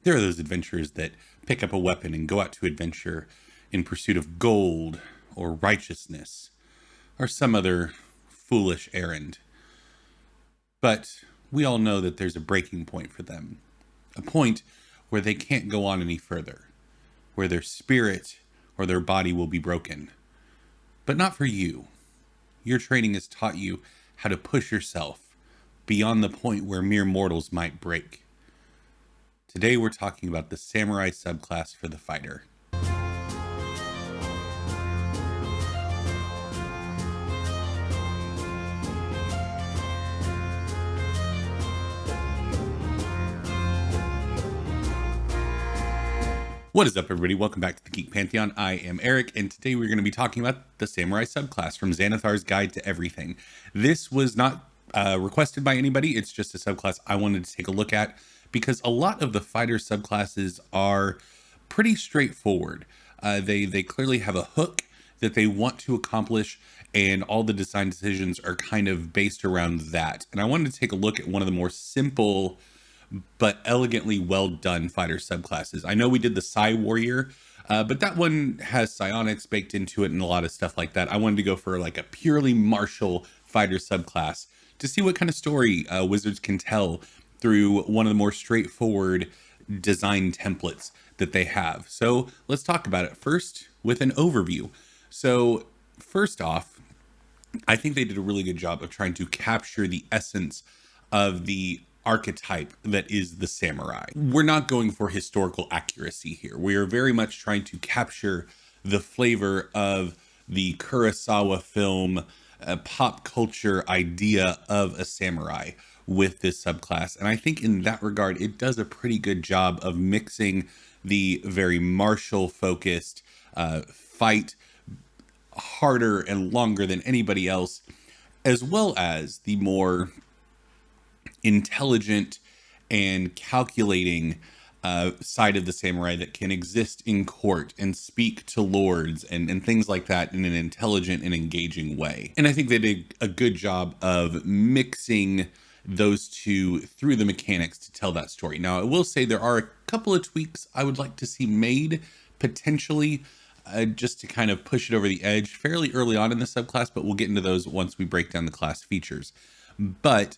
There are those adventurers that pick up a weapon and go out to adventure in pursuit of gold or righteousness or some other foolish errand. But we all know that there's a breaking point for them, a point where they can't go on any further, where their spirit or their body will be broken. But not for you. Your training has taught you how to push yourself beyond the point where mere mortals might break. Today we're talking about the Samurai Subclass for the fighter. What is up, everybody? Welcome back to the Geek Pantheon. I am Eric, and today we're going to be talking about the Samurai Subclass from Xanathar's Guide to Everything. This was not requested by anybody. It's just a subclass I wanted to take a look at because a lot of the fighter subclasses are pretty straightforward. They clearly have a hook that they want to accomplish, and all the design decisions are kind of based around that. And I wanted to take a look at one of the more simple but elegantly well done fighter subclasses. I know we did the Psi Warrior, but that one has psionics baked into it and a lot of stuff like that. I wanted to go for like a purely martial fighter subclass to see what kind of story Wizards can tell through one of the more straightforward design templates that they have. So let's talk about it first with an overview. So first off, I think they did a really good job of trying to capture the essence of the archetype that is the samurai. We're not going for historical accuracy here. We are very much trying to capture the flavor of the Kurosawa film pop culture idea of a samurai with this subclass. And I think in that regard, it does a pretty good job of mixing the very martial focused fight harder and longer than anybody else, as well as the more intelligent and calculating side of the samurai that can exist in court and speak to lords and things like that in an intelligent and engaging way. And I think they did a good job of mixing those two through the mechanics to tell that story. Now, I will say there are a couple of tweaks I would like to see made potentially just to kind of push it over the edge fairly early on in the subclass, but we'll get into those once we break down the class features. But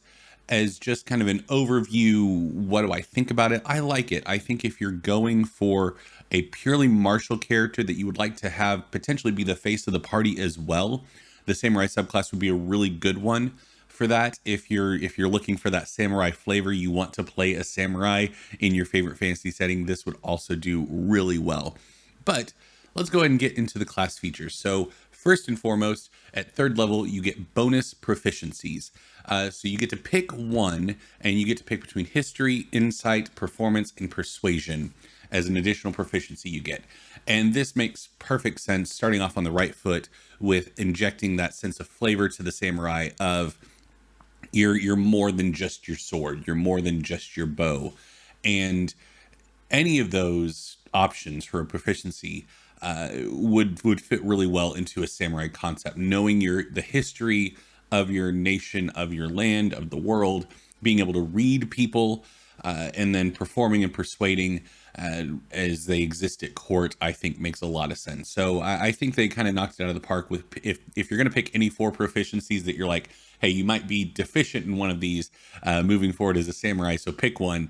as just kind of an overview, what do I think about it? I like it. I think if you're going for a purely martial character that you would like to have potentially be the face of the party as well, the Samurai subclass would be a really good one for that. If you're looking for that samurai flavor, you want to play a samurai in your favorite fantasy setting, this would also do really well. But let's go ahead and get into the class features. So first and foremost, at 3rd level, you get bonus proficiencies. So you get to pick one, and you get to pick between history, insight, performance, and persuasion as an additional proficiency you get. And this makes perfect sense, starting off on the right foot with injecting that sense of flavor to the samurai of you're more than just your sword, you're more than just your bow. And any of those options for a proficiency would fit really well into a samurai concept, knowing the history of your nation, of your land, of the world, being able to read people, and then performing and persuading as they exist at court, I think makes a lot of sense. So I think they kind of knocked it out of the park with, if you're going to pick any 4 proficiencies that you're like, hey, you might be deficient in one of these moving forward as a samurai, so pick one.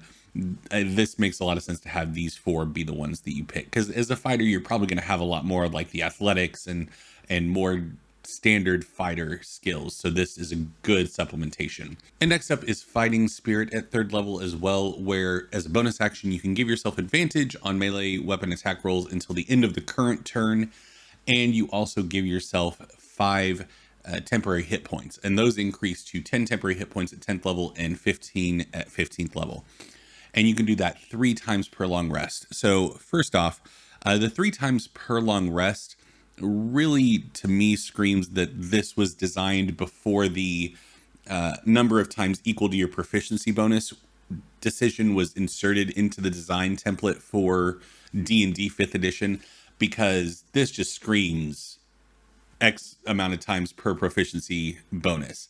This makes a lot of sense to have these 4 be the ones that you pick, because as a fighter you're probably going to have a lot more like the athletics and more standard fighter skills, so this is a good supplementation. And next up is fighting spirit at 3rd level as well, where as a bonus action you can give yourself advantage on melee weapon attack rolls until the end of the current turn, and you also give yourself 5 temporary hit points, and those increase to 10 temporary hit points at 10th level and 15 at 15th level. And you can do that 3 times per long rest. So first off, the 3 times per long rest really, to me, screams that this was designed before the number of times equal to your proficiency bonus decision was inserted into the design template for D&D 5th edition, because this just screams X amount of times per proficiency bonus.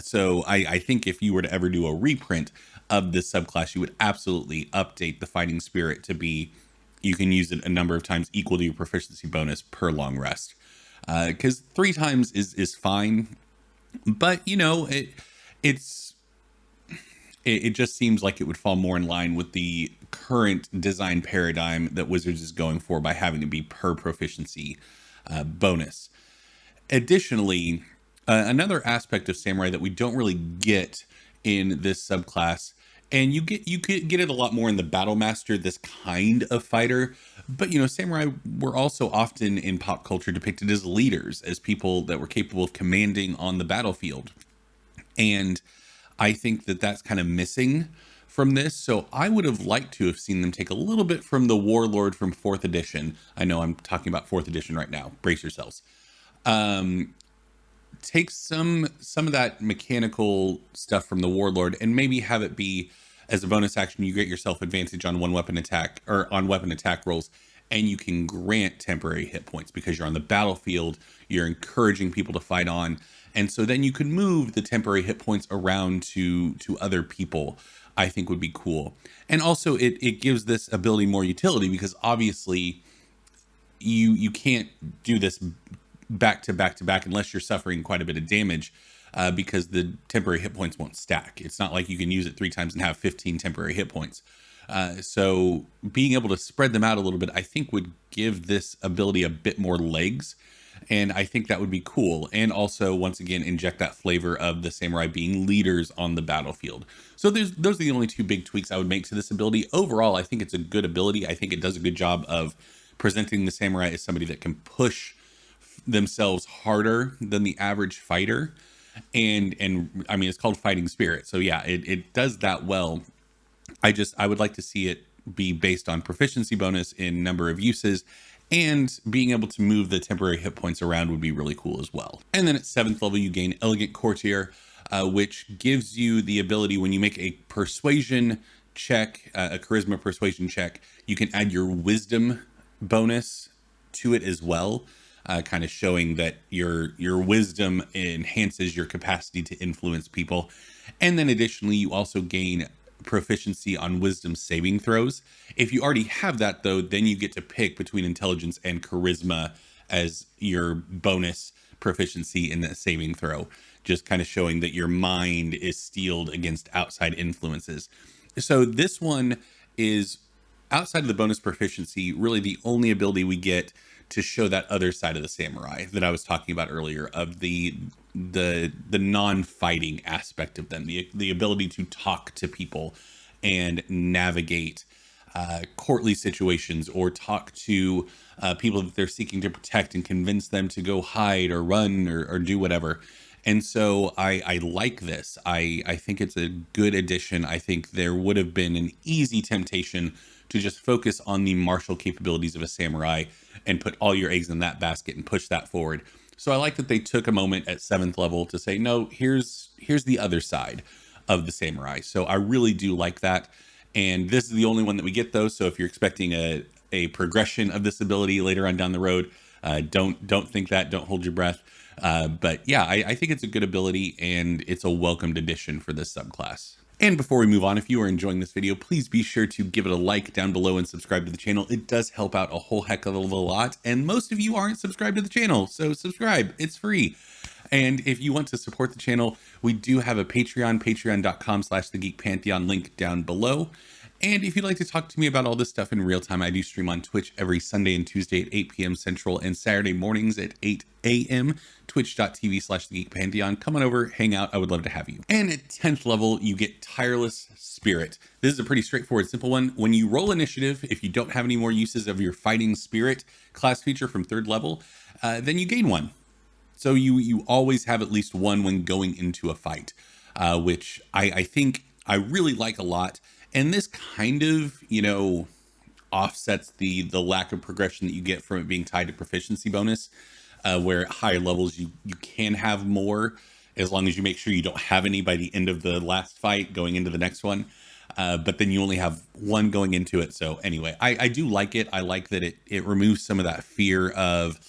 So I think if you were to ever do a reprint of this subclass, you would absolutely update the fighting spirit to be, you can use it a number of times equal to your proficiency bonus per long rest. Because 3 times is fine, but you know it's it just seems like it would fall more in line with the current design paradigm that Wizards is going for by having to be per proficiency bonus. Additionally, another aspect of Samurai that we don't really get in this subclass, and you could get it a lot more in the Battle Master, this kind of fighter, but you know, Samurai were also often in pop culture depicted as leaders, as people that were capable of commanding on the battlefield. And I think that that's kind of missing from this. So I would have liked to have seen them take a little bit from the Warlord from 4th edition. I know I'm talking about 4th edition right now. Brace yourselves. Take some of that mechanical stuff from the Warlord and maybe have it be, as a bonus action, you get yourself advantage on one weapon attack or on weapon attack rolls, and you can grant temporary hit points because you're on the battlefield. You're encouraging people to fight on, and so then you could move the temporary hit points around to other people. I think would be cool. And also it gives this ability more utility, because obviously you can't do this back to back to back unless you're suffering quite a bit of damage, because the temporary hit points won't stack. It's not like you can use it 3 times and have 15 temporary hit points. So being able to spread them out a little bit, I think would give this ability a bit more legs. And I think that would be cool. And also, once again, inject that flavor of the Samurai being leaders on the battlefield. So those are the only 2 big tweaks I would make to this ability. Overall, I think it's a good ability. I think it does a good job of presenting the Samurai as somebody that can push themselves harder than the average fighter. And I mean, it's called Fighting Spirit. So yeah, it does that well. I would like to see it be based on proficiency bonus in number of uses, and being able to move the temporary hit points around would be really cool as well. And then at 7th level, you gain Elegant Courtier, which gives you the ability, when you make a persuasion check, a charisma persuasion check, you can add your wisdom bonus to it as well. Kind of showing that your wisdom enhances your capacity to influence people. And then additionally, you also gain proficiency on wisdom saving throws. If you already have that, though, then you get to pick between intelligence and charisma as your bonus proficiency in the saving throw, just kind of showing that your mind is steeled against outside influences. So this one is, outside of the bonus proficiency, really the only ability we get to show that other side of the Samurai that I was talking about earlier, of the non-fighting aspect of them, the ability to talk to people and navigate courtly situations, or talk to people that they're seeking to protect and convince them to go hide or run or do whatever. And so I like this. I think it's a good addition. I think there would have been an easy temptation to just focus on the martial capabilities of a Samurai and put all your eggs in that basket and push that forward. So I like that they took a moment at 7th level to say, no, here's the other side of the Samurai. So I really do like that. And this is the only one that we get, though. So if you're expecting a progression of this ability later on down the road, don't think that, don't hold your breath. But yeah, I think it's a good ability, and it's a welcomed addition for this subclass. And before we move on, if you are enjoying this video, please be sure to give it a like down below and subscribe to the channel. It does help out a whole heck of a lot, and most of you aren't subscribed to the channel, so subscribe, it's free. And if you want to support the channel, we do have a Patreon, patreon.com/thegeekpantheon, link down below. And if you'd like to talk to me about all this stuff in real time, I do stream on Twitch every Sunday and Tuesday at 8 p.m. Central, and Saturday mornings at 8 a.m. twitch.tv/thegeekpantheon. Come on over, hang out. I would love to have you. And at 10th level, you get Tireless Spirit. This is a pretty straightforward, simple one. When you roll initiative, if you don't have any more uses of your Fighting Spirit class feature from 3rd level, then you gain 1. So you always have at least 1 when going into a fight, which I think I really like a lot. And this kind of, offsets the lack of progression that you get from it being tied to proficiency bonus, where at higher levels you can have more, as long as you make sure you don't have any by the end of the last fight going into the next one. But then you only have 1 going into it. So anyway, I do like it. I like that it removes some of that fear of,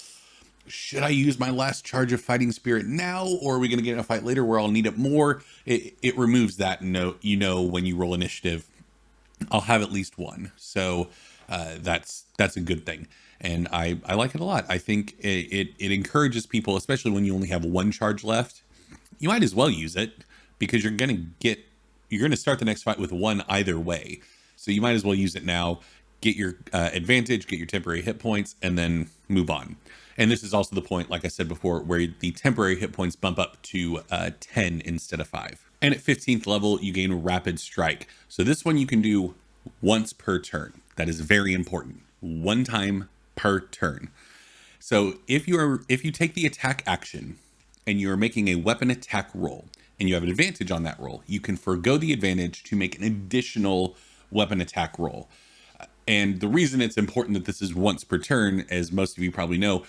should I use my last charge of fighting spirit now, or are we going to get in a fight later where I'll need it more? It removes that note. When you roll initiative, I'll have at least one. So that's a good thing. And I like it a lot. I think it encourages people, especially when you only have one charge left. You might as well use it, because you're going to start the next fight with one either way. So you might as well use it now, get your advantage, get your temporary hit points, and then move on. And this is also the point, like I said before, where the temporary hit points bump up to 10 instead of 5. And at 15th level, you gain Rapid Strike. So this one you can do once per turn. That is very important. One time per turn. So if you take the attack action and you're making a weapon attack roll and you have an advantage on that roll, you can forgo the advantage to make an additional weapon attack roll. And the reason it's important that this is once per turn, as most of you probably know,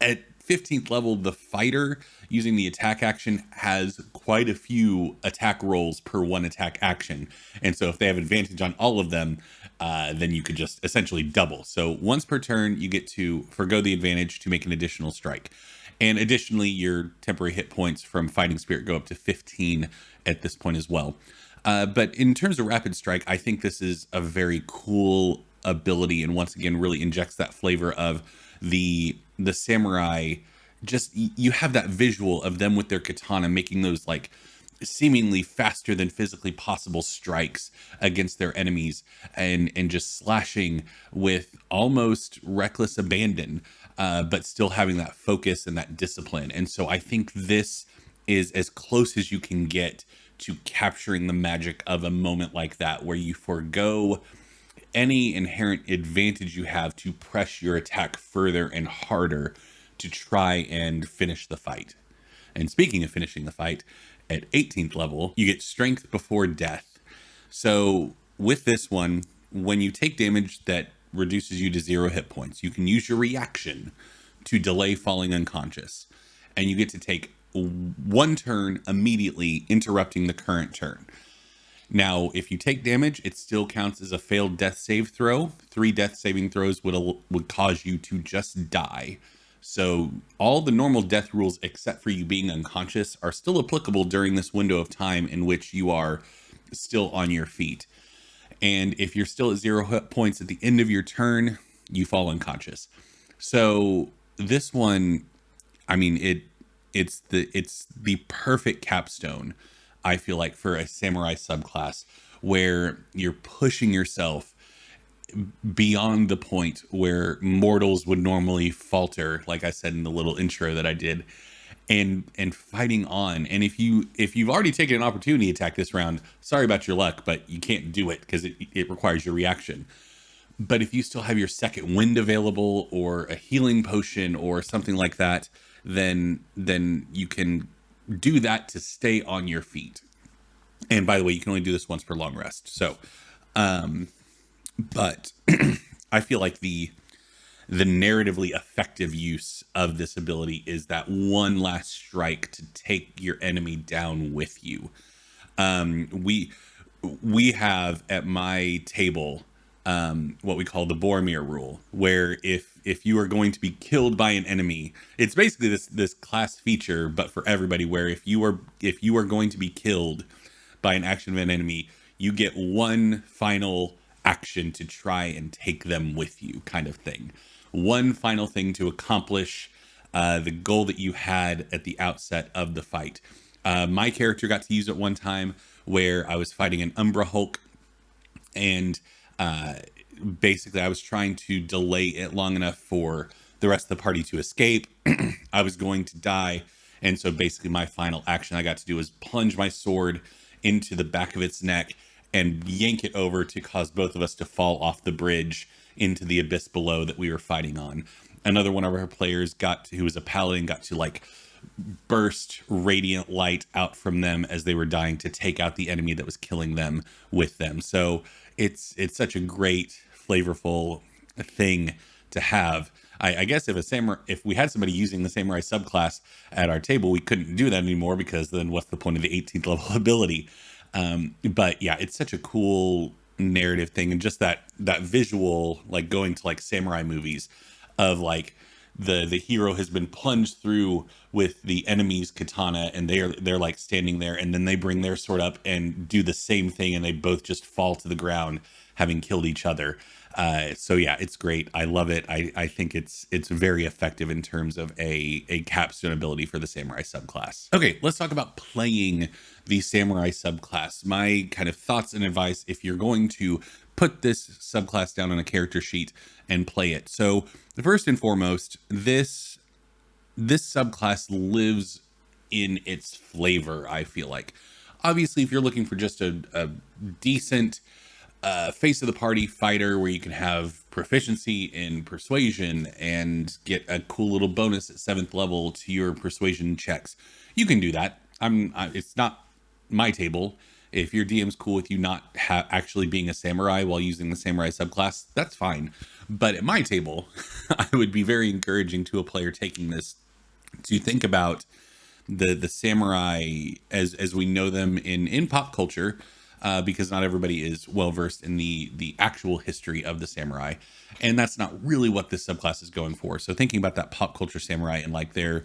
at 15th level, the fighter using the attack action has quite a few attack rolls per one attack action. And so if they have advantage on all of them, then you could just essentially double. So once per turn, you get to forgo the advantage to make an additional strike. And additionally, your temporary hit points from Fighting Spirit go up to 15 at this point as well. But in terms of Rapid Strike, I think this is a very cool ability, and once again really injects that flavor of the samurai. Just, you have that visual of them with their katana making those like seemingly faster than physically possible strikes against their enemies, and just slashing with almost reckless abandon, but still having that focus and that discipline. And so I think this is as close as you can get to capturing the magic of a moment like that, where you forego any inherent advantage you have to press your attack further and harder to try and finish the fight. And speaking of finishing the fight, at 18th level, you get Strength Before Death. So with this one, when you take damage that reduces you to 0 hit points, you can use your reaction to delay falling unconscious. And you get to take one turn immediately, interrupting the current turn. Now, if you take damage, it still counts as a failed death save throw. 3 death saving throws would cause you to just die. So all the normal death rules, except for you being unconscious, are still applicable during this window of time in which you are still on your feet. And if you're still at 0 hit points at the end of your turn, you fall unconscious. So this one, I mean, it's the perfect capstone, I feel like, for a samurai subclass, where you're pushing yourself beyond the point where mortals would normally falter, like I said in the little intro that I did, and fighting on. And if you've already taken an opportunity attack this round, sorry about your luck, but you can't do it because it requires your reaction. But if you still have your second wind available, or a healing potion or something like that, then you can do that to stay on your feet. And by the way, you can only do this once per long rest. So, but I feel like the narratively effective use of this ability is that one last strike to take your enemy down with you. We have at my table what we call the Boromir rule, where if you are going to be killed by an enemy, it's basically this class feature, but for everybody, where if you are going to be killed by an action of an enemy, you get one final action to try and take them with you, kind of thing. One final thing to accomplish the goal that you had at the outset of the fight. My character got to use it one time where I was fighting an Umbra Hulk, and basically I was trying to delay it long enough for the rest of the party to escape. I was going to die, and so basically my final action I got to do was plunge my sword into the back of its neck and yank it over to cause both of us to fall off the bridge into the abyss below that we were fighting on. Another one of our players who was a paladin, got to like burst radiant light out from them as they were dying to take out the enemy that was killing them with them. So it's such a great, flavorful thing to have. I guess if we had somebody using the samurai subclass at our table, we couldn't do that anymore, because then what's the point of the 18th level ability? But yeah, it's such a cool narrative thing, and just that visual, like going to like samurai movies of like the hero has been plunged through with the enemy's katana, and they're like standing there, and then they bring their sword up and do the same thing, and they both just fall to the ground having killed each other. So yeah, it's great. I love it. I think it's very effective in terms of a capstone ability for the samurai subclass. Okay, let's talk about playing the samurai subclass. My kind of thoughts and advice if you're going to put this subclass down on a character sheet and play it. So first and foremost, this subclass lives in its flavor, I feel like. Obviously, if you're looking for just a decent face of the party fighter where you can have proficiency in persuasion and get a cool little bonus at 7th level to your persuasion checks, you can do that. It's not my table. If your DM's cool with you not actually being a samurai while using the samurai subclass, that's fine. But at my table, I would be very encouraging to a player taking this to think about the samurai as we know them in pop culture, because not everybody is well versed in the actual history of the samurai, and that's not really what this subclass is going for. So thinking about that pop culture samurai and like their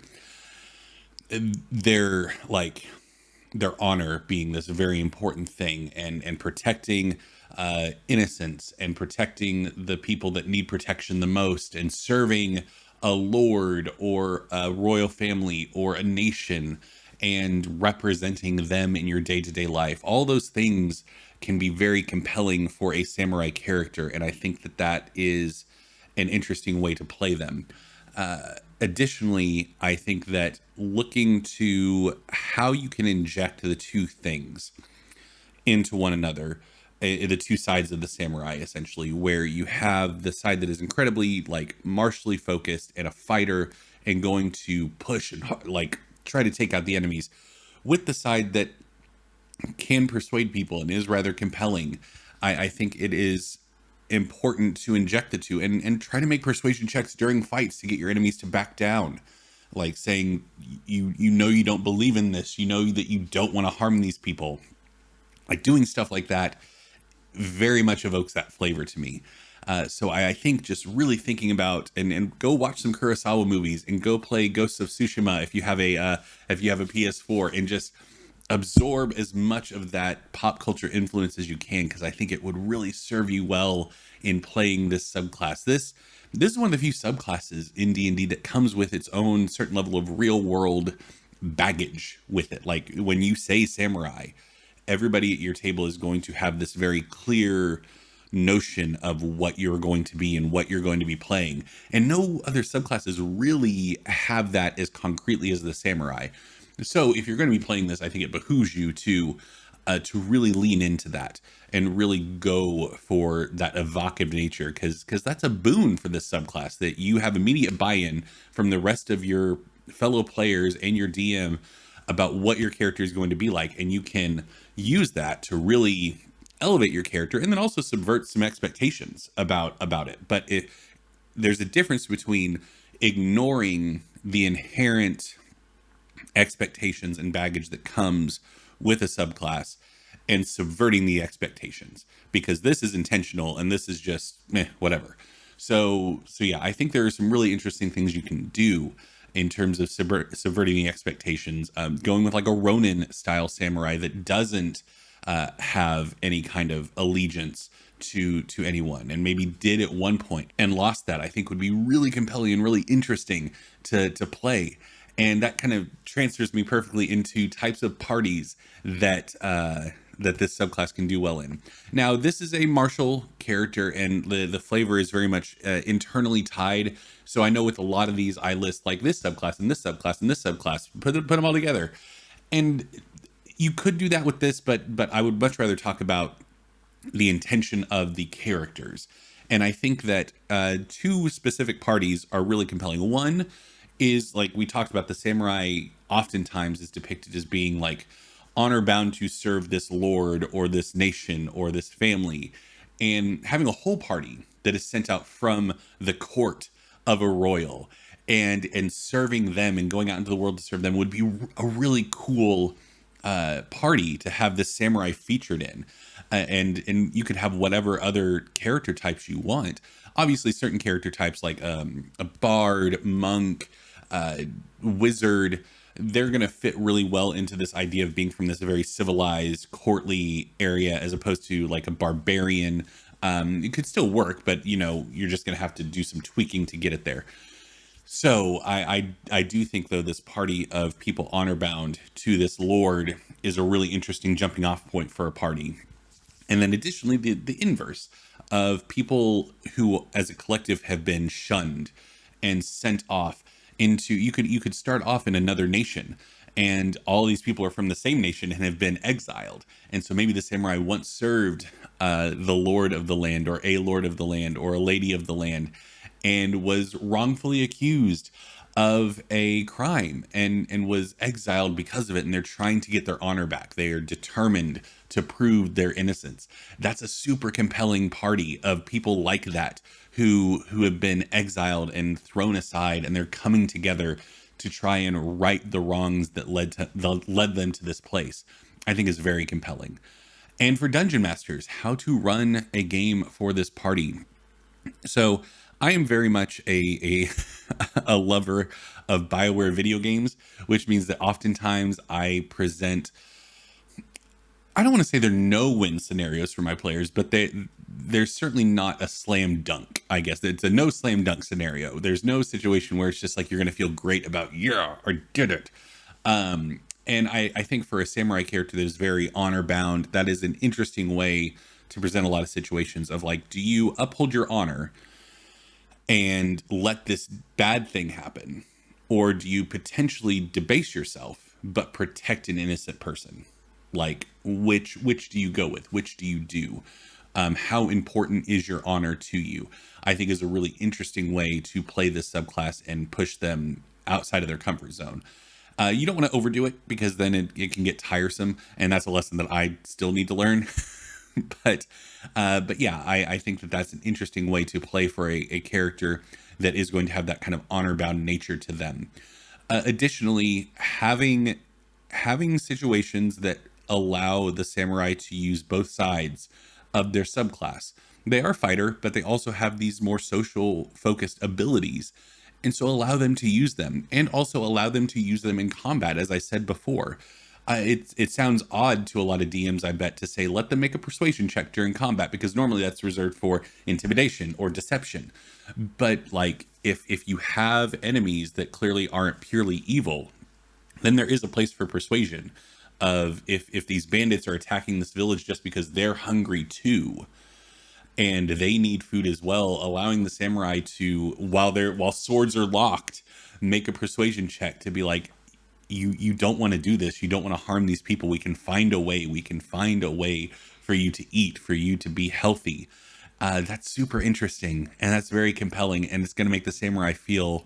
like their honor being this very important thing, and protecting innocence and protecting the people that need protection the most, and serving a lord or a royal family or a nation and representing them in your day-to-day life. All those things can be very compelling for a samurai character, and I think that is an interesting way to play them. Additionally, I think that looking to how you can inject the two things into one another, the two sides of the samurai, essentially, where you have the side that is incredibly like martially focused and a fighter and going to push and like try to take out the enemies, with the side that can persuade people and is rather compelling. I think it is important to inject the two and try to make persuasion checks during fights to get your enemies to back down, like saying you know you don't believe in this, you know that you don't want to harm these people. Like doing stuff like that very much evokes that flavor to me. So I think just really thinking about and go watch some Kurosawa movies and go play Ghosts of Tsushima if you have a PS4, and just absorb as much of that pop culture influence as you can, because I think it would really serve you well in playing this subclass. This is one of the few subclasses in D&D that comes with its own certain level of real world baggage with it. Like when you say samurai, everybody at your table is going to have this very clear notion of what you're going to be and what you're going to be playing. And no other subclasses really have that as concretely as the samurai. So if you're going to be playing this, I think it behooves you to really lean into that and really go for that evocative nature, because that's a boon for this subclass, that you have immediate buy-in from the rest of your fellow players and your DM about what your character is going to be like, and you can use that to really elevate your character and then also subvert some expectations about it. But there's a difference between ignoring the inherent expectations and baggage that comes with a subclass and subverting the expectations, because this is intentional and this is just whatever. So yeah, I think there are some really interesting things you can do in terms of subverting the expectations, going with like a Ronin style samurai that doesn't have any kind of allegiance to anyone, and maybe did at one point and lost that. I think would be really compelling and really interesting to play. And that kind of transfers me perfectly into types of parties that this subclass can do well in. Now, this is a martial character, and the flavor is very much internally tied. So I know with a lot of these, I list like this subclass and this subclass and this subclass, put them all together. And you could do that with this, but I would much rather talk about the intention of the characters. And I think that two specific parties are really compelling. One is, like we talked about, the samurai oftentimes is depicted as being like honor bound to serve this lord or this nation or this family, and having a whole party that is sent out from the court of a royal and serving them and going out into the world to serve them would be a really cool party to have this samurai featured in, and you could have whatever other character types you want. Obviously, certain character types like a bard, monk, uh, wizard, they're going to fit really well into this idea of being from this very civilized, courtly area, as opposed to like a barbarian. It could still work, but you know, you're just going to have to do some tweaking to get it there. So I do think though this party of people honor bound to this lord is a really interesting jumping off point for a party. And then additionally the inverse of people who as a collective have been shunned and sent off into, you could start off in another nation, and all these people are from the same nation and have been exiled. And so maybe the samurai once served the lord of the land, or a lord of the land, or a lady of the land, and was wrongfully accused of a crime and was exiled because of it, and they're trying to get their honor back. They are determined to prove their innocence. That's a super compelling party of people like that who have been exiled and thrown aside, and they're coming together to try and right the wrongs that led them to this place. I think is very compelling. And for dungeon masters, how to run a game for this party. So I am very much a a lover of BioWare video games, which means that oftentimes I present, I don't want to say they're no-win scenarios for my players, but they're certainly not a slam dunk. I guess it's a no slam dunk scenario. There's no situation where it's just like you're going to feel great about, yeah, I did it. And I think for a samurai character that is very honor bound, that is an interesting way to present a lot of situations of like, do you uphold your honor and let this bad thing happen, or do you potentially debase yourself but protect an innocent person? Like, which do you go with? Which do you do? How important is your honor to you? I think is a really interesting way to play this subclass and push them outside of their comfort zone. You don't want to overdo it, because then it can get tiresome, and that's a lesson that I still need to learn. But yeah, I think that that's an interesting way to play for a character that is going to have that kind of honor bound nature to them. Additionally, having situations that allow the samurai to use both sides of their subclass. They are fighter, but they also have these more social focused abilities. And so allow them to use them, and also allow them to use them in combat, as I said before. It sounds odd to a lot of DMs, I bet, to say, let them make a persuasion check during combat, because normally that's reserved for intimidation or deception. But like, if you have enemies that clearly aren't purely evil, then there is a place for persuasion of, if these bandits are attacking this village just because they're hungry too, and they need food as well, allowing the samurai to, while swords are locked, make a persuasion check to be like, you don't want to do this, you don't want to harm these people, we can find a way, for you to eat, for you to be healthy. That's super interesting, and that's very compelling, and it's going to make the samurai feel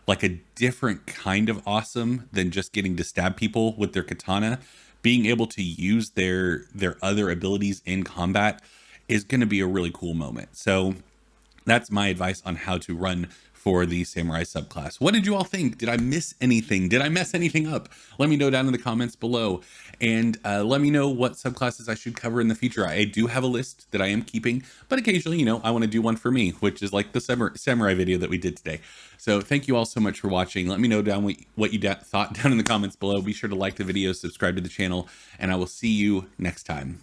like a different kind of awesome than just getting to stab people with their katana. Being able to use their other abilities in combat is going to be a really cool moment. So that's my advice on how to run for the samurai subclass. What did you all think? Did I miss anything? Did I mess anything up? Let me know down in the comments below, and let me know what subclasses I should cover in the future. I do have a list that I am keeping, but occasionally, you know, I want to do one for me, which is like the samurai video that we did today. So thank you all so much for watching. Let me know down what you thought down in the comments below. Be sure to like the video, subscribe to the channel, and I will see you next time.